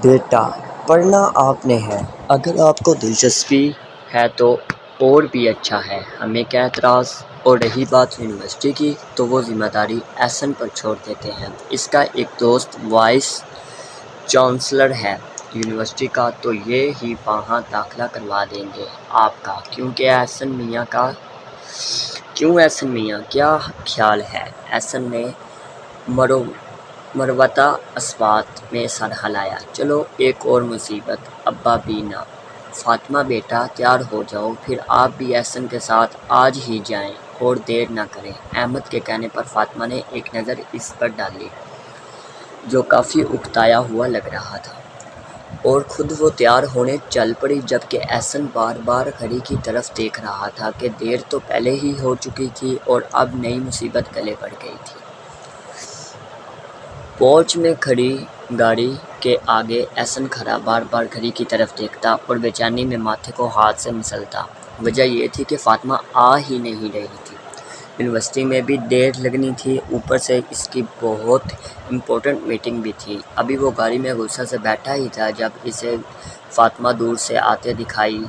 بیٹا پڑھنا آپ نے ہے، اگر آپ کو دلچسپی ہے تو اور بھی اچھا ہے، ہمیں کیا اعتراض؟ اور رہی بات یونیورسٹی کی تو وہ ذمہ داری احسن پر چھوڑ دیتے ہیں۔ اس کا ایک دوست وائس چانسلر ہے یونیورسٹی کا، تو یہ ہی وہاں داخلہ کروا دیں گے آپ کا۔ کیوں احسن میاں کیا خیال ہے؟ احسن نے مروطہ اسبات میں سر ہلایا۔ چلو ایک اور مصیبت، ابا بھی نہ۔ فاطمہ بیٹا تیار ہو جاؤ، پھر آپ بھی احسن کے ساتھ آج ہی جائیں اور دیر نہ کریں۔ احمد کے کہنے پر فاطمہ نے ایک نظر اس پر ڈالی جو کافی اکتایا ہوا لگ رہا تھا، اور خود وہ تیار ہونے چل پڑی، جبکہ احسن بار بار گھڑی کی طرف دیکھ رہا تھا کہ دیر تو پہلے ہی ہو چکی تھی اور اب نئی مصیبت گلے پڑ گئی تھی۔ پورچ میں کھڑی گاڑی کے آگے احسن کھڑا بار بار گھڑی کی طرف دیکھتا اور بے چینی میں ماتھے کو ہاتھ سے مسلتا۔ وجہ یہ تھی کہ فاطمہ آ ہی نہیں رہی تھی۔ یونیورسٹی میں بھی دیر لگنی تھی، اوپر سے اس کی بہت امپورٹنٹ میٹنگ بھی تھی۔ ابھی وہ گاڑی میں غصے سے بیٹھا ہی تھا جب اسے فاطمہ دور سے آتے دکھائی۔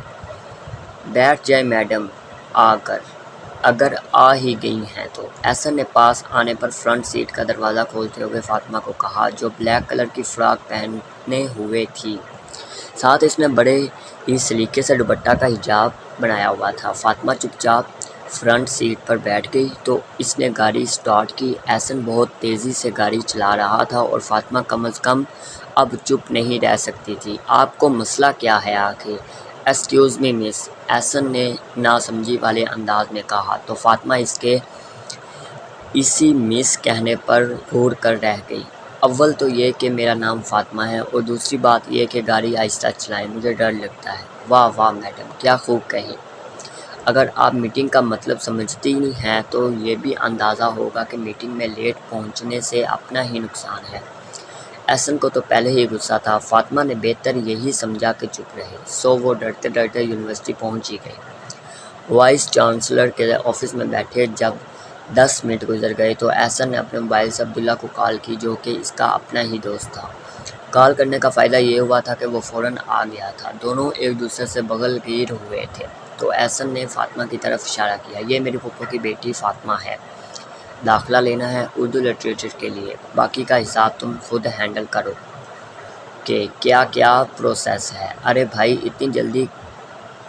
بیٹھ جائیں میڈم اگر آ ہی گئی ہیں تو۔ احسن نے پاس آنے پر فرنٹ سیٹ کا دروازہ کھولتے ہوئے فاطمہ کو کہا، جو بلیک کلر کی فراک پہنے ہوئے تھی، ساتھ اس نے بڑے ہی سلیقے سے دوپٹہ کا حجاب بنایا ہوا تھا۔ فاطمہ چپ چاپ فرنٹ سیٹ پر بیٹھ گئی تو اس نے گاڑی سٹارٹ کی۔ احسن بہت تیزی سے گاڑی چلا رہا تھا اور فاطمہ کم از کم اب چپ نہیں رہ سکتی تھی۔ آپ کو مسئلہ کیا ہے آخر؟ ایکسکیوز می مس، احسن نے ناسمجھی والے انداز میں کہا، تو فاطمہ اس کے اسی مس کہنے پر گھور کر رہ گئی۔ اول تو یہ کہ میرا نام فاطمہ ہے، اور دوسری بات یہ کہ گاڑی آہستہ چلائیں، مجھے ڈر لگتا ہے۔ واہ واہ میڈم، کیا خوب کہیں۔ اگر آپ میٹنگ کا مطلب سمجھتی ہیں تو یہ بھی اندازہ ہوگا کہ میٹنگ میں لیٹ پہنچنے سے اپنا ہی نقصان ہے۔ احسن کو تو پہلے ہی غصہ تھا۔ فاطمہ نے بہتر یہی سمجھا کہ چپ رہے، سو وہ ڈرتے ڈرتے یونیورسٹی پہنچ ہی گئی۔ وائس چانسلر کے آفس میں بیٹھے جب 10 منٹ گزر گئے تو احسن نے اپنے موبائل سے عبداللہ کو کال کی، جو کہ اس کا اپنا ہی دوست تھا۔ کال کرنے کا فائدہ یہ ہوا تھا کہ وہ فوراً آ گیا تھا۔ دونوں ایک دوسرے سے بغل گیر ہوئے تھے، تو احسن نے فاطمہ کی طرف اشارہ کیا۔ یہ میری پھپھو کی بیٹی فاطمہ ہے، داخلہ لینا ہے اردو لٹریچر کے لیے، باقی کا حساب تم خود ہینڈل کرو کہ کیا پروسیس ہے۔ ارے بھائی اتنی جلدی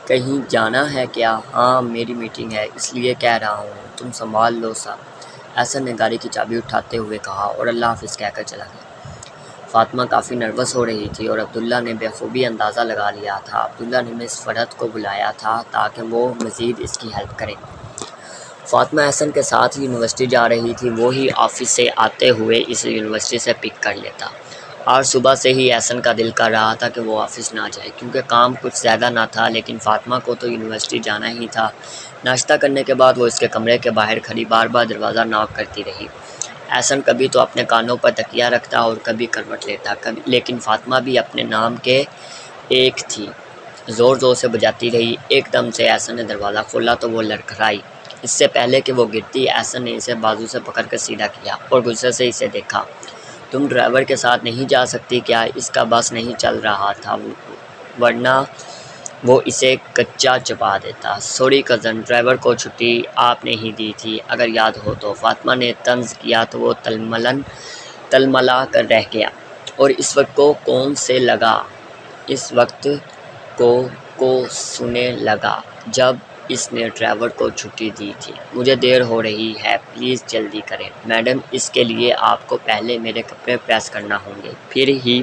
کہیں جانا ہے کیا؟ ہاں میری میٹنگ ہے، اس لیے کہہ رہا ہوں، تم سنبھال لو سب، احسن نے گاڑی کی چابی اٹھاتے ہوئے کہا اور اللہ حافظ کہہ کر چلا گیا۔ فاطمہ کافی نروس ہو رہی تھی اور عبداللہ نے بخوبی اندازہ لگا لیا تھا۔ عبداللہ نے مس فرحت کو بلایا تھا تاکہ وہ مزید اس کی ہیلپ کرے۔ فاطمہ احسن کے ساتھ ہی یونیورسٹی جا رہی تھی، وہ ہی آفس سے آتے ہوئے اسے یونیورسٹی سے پک کر لیتا۔ آج صبح سے ہی احسن کا دل کر رہا تھا کہ وہ آفس نہ جائے، کیونکہ کام کچھ زیادہ نہ تھا، لیکن فاطمہ کو تو یونیورسٹی جانا ہی تھا۔ ناشتہ کرنے کے بعد وہ اس کے کمرے کے باہر کھڑی بار بار دروازہ ناک کرتی رہی۔ احسن کبھی تو اپنے کانوں پر تکیہ رکھتا اور کبھی کروٹ لیتا، لیکن فاطمہ بھی اپنے نام کے ایک تھی، زور زور سے بجاتی رہی۔ ایک دم سے احسن نے دروازہ کھولا تو وہ لڑکھڑائی۔ اس سے پہلے کہ وہ گرتی، احسن نے اسے بازو سے پکڑ کر سیدھا کیا اور غصے سے اسے دیکھا۔ تم ڈرائیور کے ساتھ نہیں جا سکتی کیا؟ اس کا بس نہیں چل رہا تھا، ورنہ وہ اسے کچا چبا دیتا۔ سوری کزن، ڈرائیور کو چھٹی آپ نے ہی دی تھی، اگر یاد ہو تو، فاطمہ نے طنز کیا تو وہ تلملا کر رہ گیا۔ اور اس وقت کو کون سے لگا؟ اس وقت کو سنے لگا جب اس نے ڈرائیور کو چھٹی دی تھی۔ مجھے دیر ہو رہی ہے، پلیز جلدی کریں۔ میڈم اس کے لیے آپ کو پہلے میرے کپڑے پریس کرنا ہوں گے، پھر ہی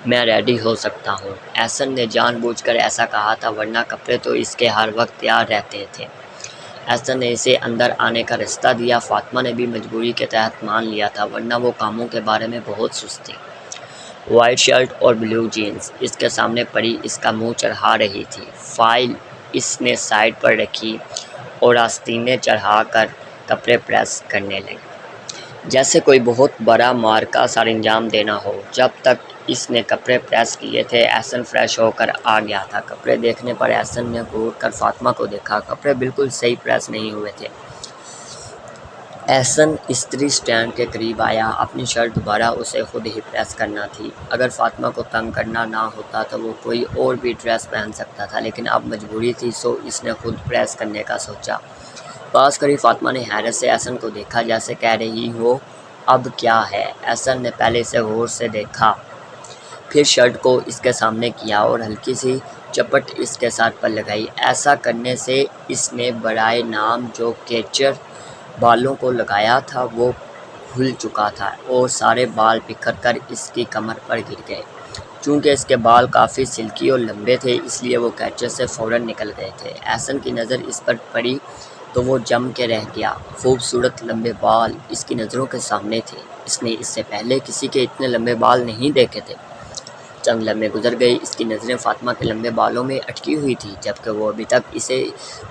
میں ریڈی ہو سکتا ہوں۔ احسن نے جان بوجھ کر ایسا کہا تھا، ورنہ کپڑے تو اس کے ہر وقت تیار رہتے تھے۔ احسن نے اسے اندر آنے کا راستہ دیا۔ فاطمہ نے بھی مجبوری کے تحت مان لیا تھا، ورنہ وہ کاموں کے بارے میں بہت سست تھی۔ وائٹ شرٹ اور بلیو جینز اس کے سامنے پڑی اس کا منہ چڑھا رہی تھی۔ فائل اس نے سائڈ پر رکھی اور آستینے چڑھا کر کپڑے پریس کرنے لگی، جیسے کوئی بہت بڑا معرکہ سر انجام دینا ہو۔ جب تک اس نے کپڑے پریس کیے تھے، احسن فریش ہو کر آ گیا تھا۔ کپڑے دیکھنے پر احسن نے گھور کر فاطمہ کو دیکھا۔ کپڑے بالکل صحیح پریس نہیں ہوئے تھے۔ احسن استری اسٹینڈ کے قریب آیا۔ اپنی شرٹ دوبارہ اسے خود ہی پریس کرنا تھی۔ اگر فاطمہ کو تنگ کرنا نہ ہوتا تو وہ کوئی اور بھی ڈریس پہن سکتا تھا، لیکن اب مجبوری تھی، سو اس نے خود پریس کرنے کا سوچا۔ پاس کھڑی فاطمہ نے حیرت سے احسن کو دیکھا، جیسے کہہ رہی ہو اب کیا ہے؟ احسن نے پہلے اسے غور سے دیکھا، پھر شرٹ کو اس کے سامنے کیا اور ہلکی سی چپٹ اس کے سر پر لگائی۔ ایسا کرنے سے اس نے برائے نام جو کیچر بالوں کو لگایا تھا وہ کھل چکا تھا اور سارے بال بکھر کر اس کی کمر پر گر گئے۔ چونکہ اس کے بال کافی سلکی اور لمبے تھے، اس لیے وہ کیچر سے فوراً نکل گئے تھے۔ احسن کی نظر اس پر پڑی تو وہ جم کے رہ گیا۔ خوبصورت لمبے بال اس کی نظروں کے سامنے تھے۔ اس نے اس سے پہلے کسی کے اتنے لمبے بال نہیں دیکھے تھے۔ چند لمحے گزر گئے، اس کی نظریں فاطمہ کے لمبے بالوں میں اٹکی ہوئی تھیں، جبکہ وہ ابھی تک اسے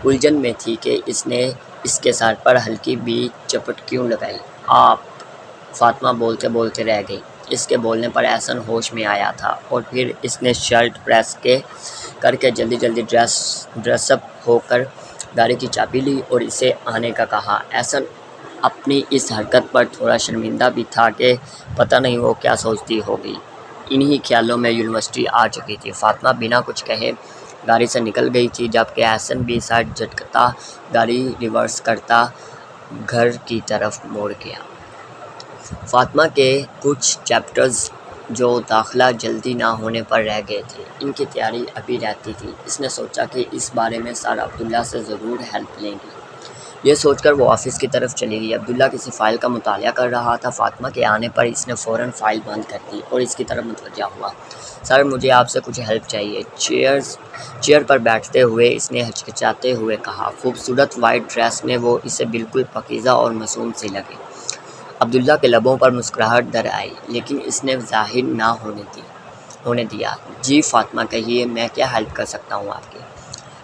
الجھن میں تھی کہ اس نے اس کے سر پر ہلکی بھی چپٹ کیوں لگائی۔ آپ فاطمہ بولتے بولتے رہ گئی۔ اس کے بولنے پر احسن ہوش میں آیا تھا اور پھر اس نے شرٹ پریس کر کے جلدی جلدی ڈریس اپ ہو کر گاڑی کی چابی لی اور اسے آنے کا کہا۔ احسن اپنی اس حرکت پر تھوڑا شرمندہ بھی تھا کہ پتہ نہیں وہ کیا سوچتی ہوگی۔ انہی خیالوں میں یونیورسٹی آ چکی تھی۔ فاطمہ بنا کچھ کہے گاڑی سے نکل گئی تھی، جبکہ احسن بھی سر جھٹکتا گاڑی ریورس کرتا گھر کی طرف موڑ گیا۔ فاطمہ کے کچھ چیپٹرز جو داخلہ جلدی نہ ہونے پر رہ گئے تھے، ان کی تیاری ابھی رہتی تھی۔ اس نے سوچا کہ اس بارے میں سر عبداللہ سے ضرور ہیلپ لیں گی۔ یہ سوچ کر وہ آفس کی طرف چلی گئی۔ عبداللہ کسی فائل کا مطالعہ کر رہا تھا۔ فاطمہ کے آنے پر اس نے فوراً فائل بند کر دی اور اس کی طرف متوجہ ہوا۔ سر مجھے آپ سے کچھ ہیلپ چاہیے، چیئر پر بیٹھتے ہوئے اس نے ہچکچاتے ہوئے کہا۔ خوبصورت وائٹ ڈریس میں وہ اسے بالکل پاکیزہ اور معصوم سی لگی۔ عبداللہ کے لبوں پر مسکراہٹ در آئی، لیکن اس نے ظاہر نہ ہونے دیا۔ جی فاطمہ کہیے، میں کیا ہیلپ کر سکتا ہوں آپ کی؟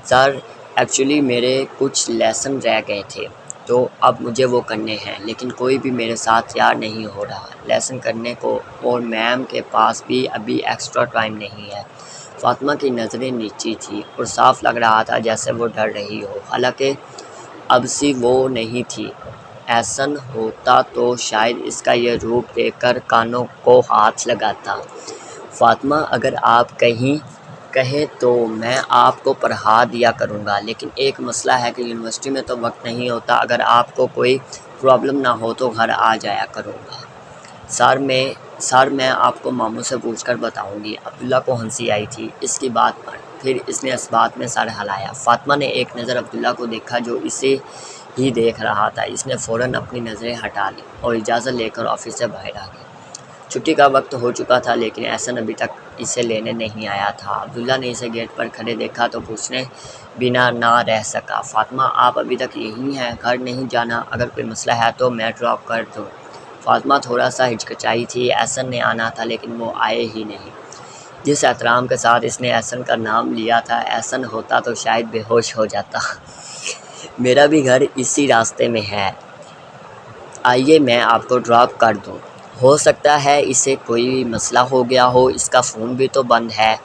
سر ایکچولی میرے کچھ لیسن رہ گئے تھے تو اب مجھے وہ کرنے ہیں، لیکن کوئی بھی میرے ساتھ تیار نہیں ہو رہا لیسن کرنے کو، اور میم کے پاس بھی ابھی ایکسٹرا ٹائم نہیں ہے۔ فاطمہ کی نظریں نیچی تھیں اور صاف لگ رہا تھا جیسے وہ ڈر رہی ہو، حالانکہ اب سی وہ نہیں تھی۔ احسن ہوتا تو شاید اس کا یہ روپ دیکھ کر کانوں کو ہاتھ لگاتا۔ فاطمہ اگر آپ کہیں تو میں آپ کو پڑھا دیا کروں گا، لیکن ایک مسئلہ ہے کہ یونیورسٹی میں تو وقت نہیں ہوتا۔ اگر آپ کو کوئی پرابلم نہ ہو تو گھر آ جایا کروں گا۔ سر میں آپ کو ماموں سے پوچھ کر بتاؤں گی۔ عبداللہ کو ہنسی آئی تھی اس کی بات پر، پھر اس نے اس بات میں سر ہلایا۔ فاطمہ نے ایک نظر عبداللہ کو دیکھا جو اسے ہی دیکھ رہا تھا۔ اس نے فوراً اپنی نظریں ہٹا لی اور اجازت لے کر آفس سے باہر آ گئی۔ چھٹی کا وقت ہو چکا تھا، لیکن احسن ابھی تک اسے لینے نہیں آیا تھا۔ عبداللہ نے اسے گیٹ پر کھڑے دیکھا تو پوچھنے بنا نہ رہ سکا، فاطمہ آپ ابھی تک یہیں ہیں، گھر نہیں جانا؟ اگر کوئی مسئلہ ہے تو میں ڈراپ کر دوں؟ فاطمہ تھوڑا سا ہچکچائی تھی۔ احسن نے آنا تھا لیکن وہ آئے ہی نہیں۔ جس احترام کے ساتھ اس نے احسن کا نام لیا تھا، احسن ہوتا تو شاید بے ہوش ہو جاتا۔ میرا بھی گھر اسی راستے میں ہے، آئیے میں آپ کو ڈراپ کر دوں۔ ہو سکتا ہے اسے کوئی مسئلہ ہو گیا ہو، اس کا فون بھی تو بند ہے۔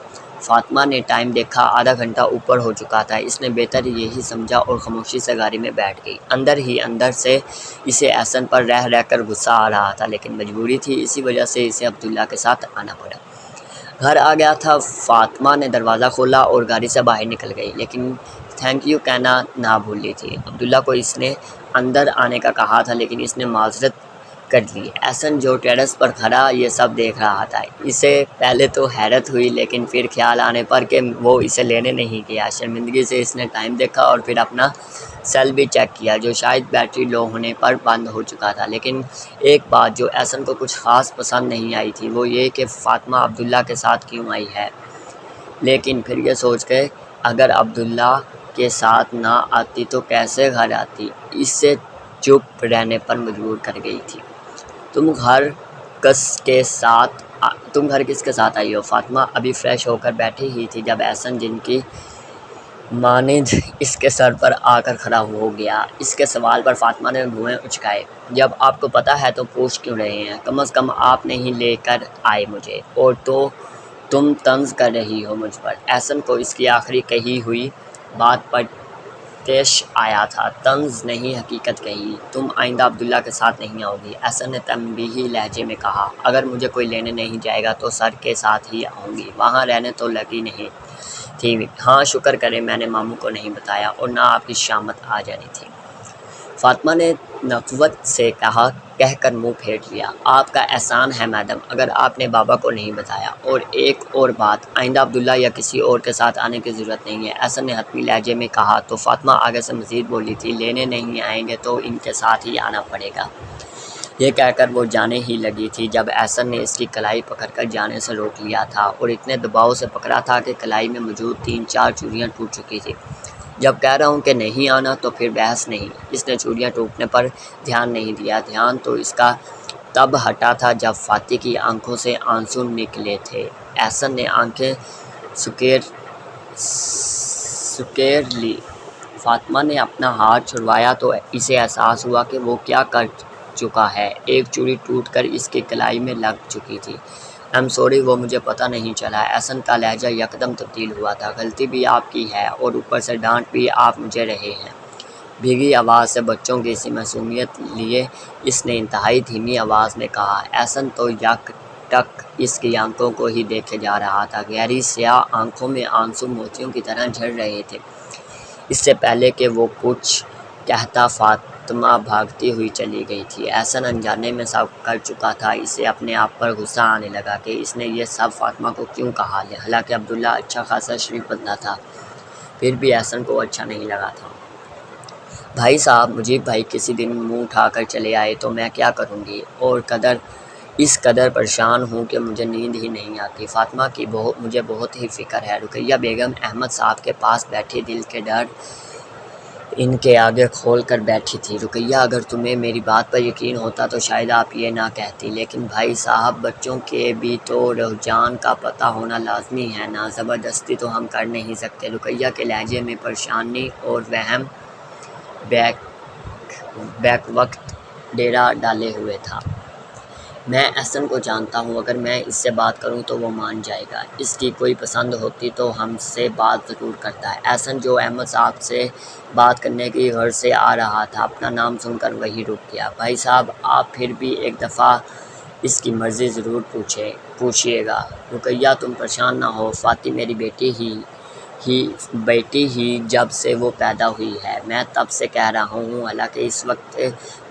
فاطمہ نے ٹائم دیکھا، آدھا گھنٹہ اوپر ہو چکا تھا۔ اس نے بہتر یہی سمجھا اور خاموشی سے گاڑی میں بیٹھ گئی۔ اندر ہی اندر سے اسے احسن پر رہ کر غصہ آ رہا تھا، لیکن مجبوری تھی، اسی وجہ سے اسے عبداللہ کے ساتھ آنا پڑا۔ گھر آ گیا تھا۔ فاطمہ نے دروازہ کھولا اور گاڑی سے باہر نکل گئی، لیکن تھینک یو کہنا نہ بھولی تھی۔ عبداللہ کو اس نے اندر آنے کا کہا تھا، لیکن اس نے معذرت کر لی۔ احسن جو ٹیرس پر کھڑا یہ سب دیکھ رہا تھا، اسے پہلے تو حیرت ہوئی، لیکن پھر خیال آنے پر کہ وہ اسے لینے نہیں گیا۔ شرمندگی سے اس نے ٹائم دیکھا اور پھر اپنا سیل بھی چیک کیا، جو شاید بیٹری لو ہونے پر بند ہو چکا تھا۔ لیکن ایک بات جو احسن کو کچھ خاص پسند نہیں آئی تھی وہ یہ کہ فاطمہ عبداللہ کے ساتھ کیوں آئی ہے، لیکن پھر یہ سوچ کے اگر عبداللہ کے ساتھ نہ آتی تو کیسے گھر آتی، اسے چپ رہنے پر مجبور کر گئی تھی۔ تم گھر کس کے ساتھ آئی ہو؟ فاطمہ ابھی فریش ہو کر بیٹھی ہی تھی جب احسن جن کی مانند اس کے سر پر آ کر کھڑا ہو گیا۔ اس کے سوال پر فاطمہ نے بھویں اچکائے۔ جب آپ کو پتہ ہے تو پوچھ کیوں رہے ہیں؟ کم از کم آپ نہیں لے کر آئے مجھے، اور تو تم طنز کر رہی ہو مجھ پر۔ احسن کو اس کی آخری کہی ہوئی بات پر پیش آیا تھا۔ طنز نہیں حقیقت کہی، تم آئندہ عبداللہ کے ساتھ نہیں آؤ گی، احسن نے تنبیہی لہجے میں کہا۔ اگر مجھے کوئی لینے نہیں جائے گا تو سر کے ساتھ ہی آؤں گی، وہاں رہنے تو لگی نہیں تھی۔ ہاں شکر کریں میں نے ماموں کو نہیں بتایا اور نہ آپ کی شامت آ جانی تھی، فاطمہ نے نخوت سے کہہ کر منہ پھیر لیا۔ آپ کا احسان ہے میڈم، اگر آپ نے بابا کو نہیں بتایا۔ اور ایک اور بات، آئندہ عبداللہ یا کسی اور کے ساتھ آنے کی ضرورت نہیں ہے، احسن نے حتمی لہجے میں کہا۔ تو فاطمہ آگے سے مزید بولی تھی، لینے نہیں آئیں گے تو ان کے ساتھ ہی آنا پڑے گا۔ یہ کہہ کر وہ جانے ہی لگی تھی جب احسن نے اس کی کلائی پکڑ کر جانے سے روک لیا تھا، اور اتنے دباؤ سے پکڑا تھا کہ کلائی میں موجود 3-4 چوڑیاں ٹوٹ چکی تھیں۔ جب کہہ رہا ہوں کہ نہیں آنا تو پھر بحث نہیں۔ اس نے چوڑیاں ٹوٹنے پر دھیان نہیں دیا، دھیان تو اس کا تب ہٹا تھا جب فاتح کی آنکھوں سے آنسو نکلے تھے۔ احسن نے آنکھیں سکیر لی۔ فاطمہ نے اپنا ہاتھ چھڑوایا تو اسے احساس ہوا کہ وہ کیا کر چکا ہے، ایک چوڑی ٹوٹ کر اس کی کلائی میں لگ چکی تھی۔ ایم سوری، وہ مجھے پتہ نہیں چلا۔ احسن کا لہجہ یکدم تبدیل ہوا تھا۔ غلطی بھی آپ کی ہے اور اوپر سے ڈانٹ بھی آپ مجھے رہے ہیں۔ بھیگی آواز سے بچوں کی سی معصومیت لیے اس نے انتہائی دھیمی آواز میں کہا۔ احسن تو یکٹک اس کی آنکھوں کو ہی دیکھے جا رہا تھا، گہری سیاہ آنکھوں میں آنسو موتیوں کی طرح جھڑ رہے تھے۔ اس سے پہلے کہ وہ کچھ کہتا فاطمہ بھاگتی ہوئی چلی گئی تھی۔ احسن انجانے میں سب کر چکا تھا، اسے اپنے آپ پر غصہ آنے لگا کہ اس نے یہ سب فاطمہ کو کیوں کہا، حالانکہ عبداللہ اچھا خاصا شریف بندہ تھا، پھر بھی احسن کو اچھا نہیں لگا تھا۔ بھائی صاحب، مجیب بھائی کسی دن منہ اٹھا کر چلے آئے تو میں کیا کروں گی، اور اس قدر پریشان ہوں کہ مجھے نیند ہی نہیں آتی۔ فاطمہ کی مجھے بہت ہی فکر ہے۔ رقیہ بیگم احمد صاحب کے پاس بیٹھی دل کے ڈر ان کے آگے کھول کر بیٹھی تھی۔ رقیہ، اگر تمہیں میری بات پر یقین ہوتا تو شاید آپ یہ نہ کہتی، لیکن بھائی صاحب بچوں کے بھی تو رجحان کا پتہ ہونا لازمی ہے نا، زبردستی تو ہم کر نہیں سکتے۔ رقیہ کے لہجے میں پریشانی اور وہم بیک وقت ڈیرا ڈالے ہوئے تھا۔ میں احسن کو جانتا ہوں، اگر میں اس سے بات کروں تو وہ مان جائے گا، اس کی کوئی پسند ہوتی تو ہم سے بات ضرور کرتا ہے۔ احسن جو احمد صاحب سے بات کرنے کی غرض سے آ رہا تھا، اپنا نام سن کر وہیں رک گیا۔ بھائی صاحب آپ پھر بھی ایک دفعہ اس کی مرضی ضرور پوچھیے گا۔ رقیہ تم پریشان نہ ہو، فاتح میری بیٹی ہی جب سے وہ پیدا ہوئی ہے، میں تب سے کہہ رہا ہوں، حالانکہ اس وقت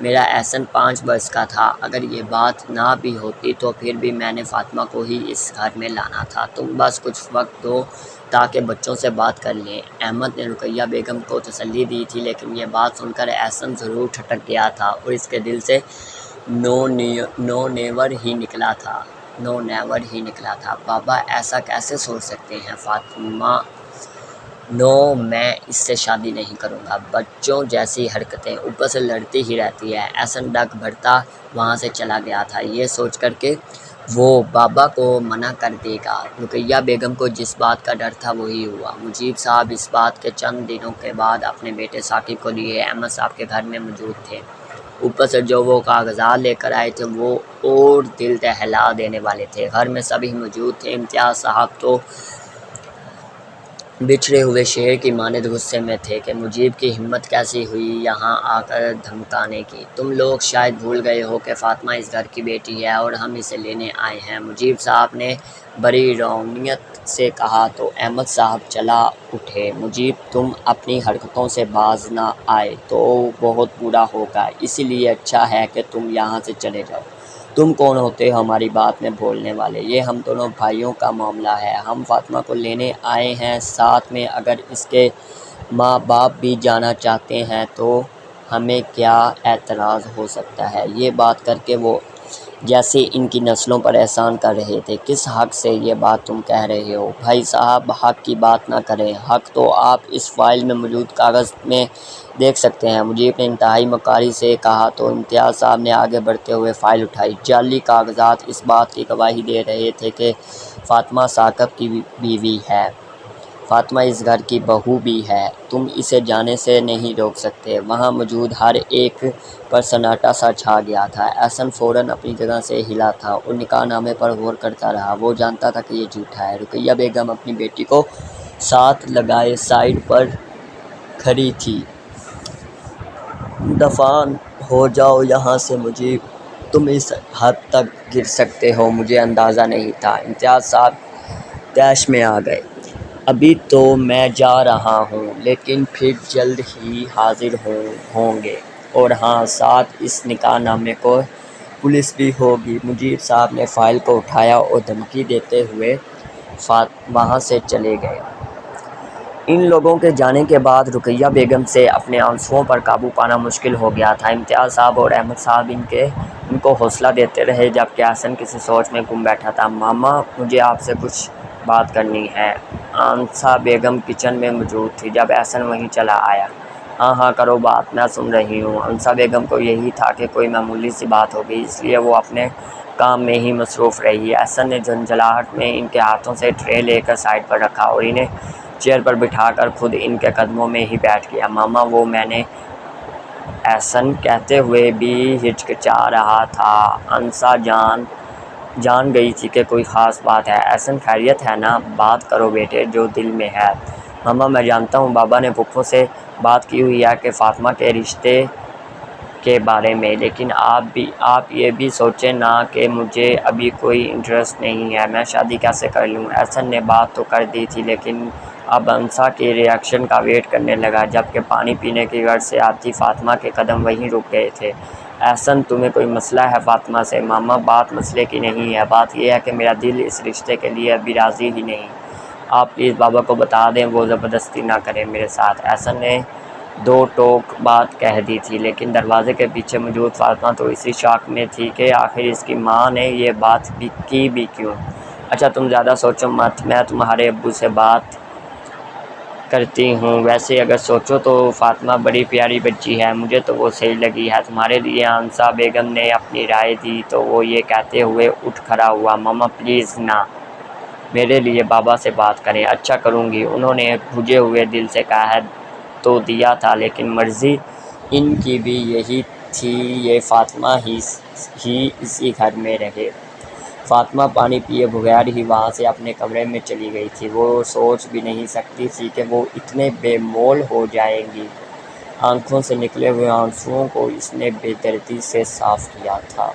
میرا احسن 5 برس کا تھا۔ اگر یہ بات نہ بھی ہوتی تو پھر بھی میں نے فاطمہ کو ہی اس گھر میں لانا تھا، تم بس کچھ وقت دو تاکہ بچوں سے بات کر لیں۔ احمد نے رقیہ بیگم کو تسلی دی تھی، لیکن یہ بات سن کر احسن ضرور ٹھٹک گیا تھا اور اس کے دل سے نو نیور ہی نکلا تھا۔ بابا ایسا کیسے سوچ سکتے ہیں فاطمہ، نو میں اس سے شادی نہیں کروں گا، بچوں جیسی حرکتیں، اوپر سے لڑتی ہی رہتی ہے۔ احسن ڈگ بھرتا وہاں سے چلا گیا تھا، یہ سوچ کر کہ وہ بابا کو منع کر دے گا۔ رقیہ بیگم کو جس بات کا ڈر تھا وہی ہوا۔ مجیب صاحب اس بات کے چند دنوں کے بعد اپنے بیٹے ثاقب کو لیے احمد صاحب کے گھر میں موجود تھے۔ اوپر سے جو وہ کاغذات لے کر آئے تھے وہ اور دل دہلا دینے والے تھے۔ گھر میں سبھی موجود تھے، امتیاز صاحب تو بچھڑے ہوئے شیر کی مانند غصے میں تھے کہ مجیب کی ہمت کیسی ہوئی یہاں آ کر دھمکانے کی۔ تم لوگ شاید بھول گئے ہو کہ فاطمہ اس گھر کی بیٹی ہے اور ہم اسے لینے آئے ہیں، مجیب صاحب نے بڑی رومیت سے کہا تو احمد صاحب چلا اٹھے۔ مجیب تم اپنی حرکتوں سے باز نہ آئے تو بہت برا ہوگا، اسی لیے اچھا ہے کہ تم یہاں سے چلے جاؤ۔ تم کون ہوتے ہو ہماری بات میں بولنے والے، یہ ہم دونوں بھائیوں کا معاملہ ہے، ہم فاطمہ کو لینے آئے ہیں، ساتھ میں اگر اس کے ماں باپ بھی جانا چاہتے ہیں تو ہمیں کیا اعتراض ہو سکتا ہے۔ یہ بات کر کے وہ جیسے ان کی نسلوں پر احسان کر رہے تھے۔ کس حق سے یہ بات تم کہہ رہے ہو؟ بھائی صاحب حق کی بات نہ کریں، حق تو آپ اس فائل میں موجود کاغذ میں دیکھ سکتے ہیں، مجیب نے انتہائی مکاری سے کہا تو امتیاز صاحب نے آگے بڑھتے ہوئے فائل اٹھائی۔ جعلی کاغذات اس بات کی گواہی دے رہے تھے کہ فاطمہ ثاقب کی بیوی ہے، فاطمہ اس گھر کی بہو بھی ہے، تم اسے جانے سے نہیں روک سکتے۔ وہاں موجود ہر ایک پر سناٹا سا چھا گیا تھا۔ احسن فوراً اپنی جگہ سے ہلا تھا اور نکاح نامے پر غور کرتا رہا، وہ جانتا تھا کہ یہ جھوٹا ہے۔ رقیہ بیگم اپنی بیٹی کو ساتھ لگائے سائیڈ پر کھڑی تھی۔ دفع ہو جاؤ یہاں سے مجیب، تم اس حد تک گر سکتے ہو مجھے اندازہ نہیں تھا۔ امتیاز صاحب طیش میں آ گئے۔ ابھی تو میں جا رہا ہوں لیکن پھر جلد ہی حاضر ہوں گے، اور ہاں ساتھ اس نکاح نامے کو پولیس بھی ہوگی۔ مجیب صاحب نے فائل کو اٹھایا اور دھمکی دیتے ہوئے وہاں سے چلے گئے۔ ان لوگوں کے جانے کے بعد رقیہ بیگم سے اپنے آنسوؤں پر قابو پانا مشکل ہو گیا تھا۔ امتیاز صاحب اور احمد صاحب ان کو حوصلہ دیتے رہے، جبکہ احسن کسی سوچ میں گم بیٹھا تھا۔ ماما مجھے آپ سے کچھ بات کرنی ہے۔ آنسہ بیگم کچن میں موجود تھی جب احسن وہیں چلا آیا۔ ہاں کرو بات، میں سن رہی ہوں۔ آنسہ بیگم کو یہی تھا کہ کوئی معمولی سی بات ہوگی، اس لیے وہ اپنے کام میں ہی مصروف رہی۔ احسن نے جھنجھلاہٹ میں ان کے ہاتھوں سے ٹرے لے کر سائڈ پر رکھا اور انہیں چیئر پر بٹھا کر خود ان کے قدموں میں ہی بیٹھ گیا۔ ماما وہ میں نے، احسن کہتے ہوئے بھی ہچکچا رہا تھا۔ آنسہ جان گئی تھی کہ کوئی خاص بات ہے۔ احسن خیریت ہے نا؟ بات کرو بیٹے جو دل میں ہے۔ ماما میں جانتا ہوں بابا نے پھپھو سے بات کی ہوئی ہے کہ فاطمہ کے رشتے کے بارے میں، لیکن آپ یہ بھی سوچیں نا کہ مجھے ابھی کوئی انٹرسٹ نہیں ہے، میں شادی کیسے کر لوں؟ احسن نے بات تو کر دی تھی لیکن اب آنسہ کے ری ایکشن کا ویٹ کرنے لگا، جبکہ پانی پینے کی غرض سے آتی فاطمہ کے قدم وہیں رک گئے تھے۔ احسن تمہیں کوئی مسئلہ ہے فاطمہ سے؟ ماما بات مسئلے کی نہیں ہے، بات یہ ہے کہ میرا دل اس رشتے کے لیے ابھی راضی ہی نہیں۔ آپ پلیز بابا کو بتا دیں وہ زبردستی نہ کریں میرے ساتھ۔ احسن نے دو ٹوک بات کہہ دی تھی، لیکن دروازے کے پیچھے موجود فاطمہ تو اسی شاک میں تھی کہ آخر اس کی ماں نے یہ بات کی بھی کیوں۔ اچھا تم زیادہ سوچو مت، میں تمہارے ابو سے بات کرتی ہوں۔ ویسے اگر سوچو تو فاطمہ بڑی پیاری بچی ہے، مجھے تو وہ صحیح لگی ہے تمہارے لیے۔ آنسہ بیگم نے اپنی رائے دی تو وہ یہ کہتے ہوئے اٹھ کھڑا ہوا، ماما پلیز نہ، میرے لیے بابا سے بات کریں۔ اچھا کروں گی، انہوں نے بھجے ہوئے دل سے کہہ تو دیا تھا، لیکن مرضی ان کی بھی یہی تھی یہ فاطمہ ہی اسی گھر میں رہے۔ فاطمہ پانی پیے بغیر ہی وہاں سے اپنے کمرے میں چلی گئی تھی۔ وہ سوچ بھی نہیں سکتی تھی کہ وہ اتنے بے مول ہو جائے گی۔ آنکھوں سے نکلے ہوئے آنسوؤں کو اس نے بے دردی سے صاف کیا تھا۔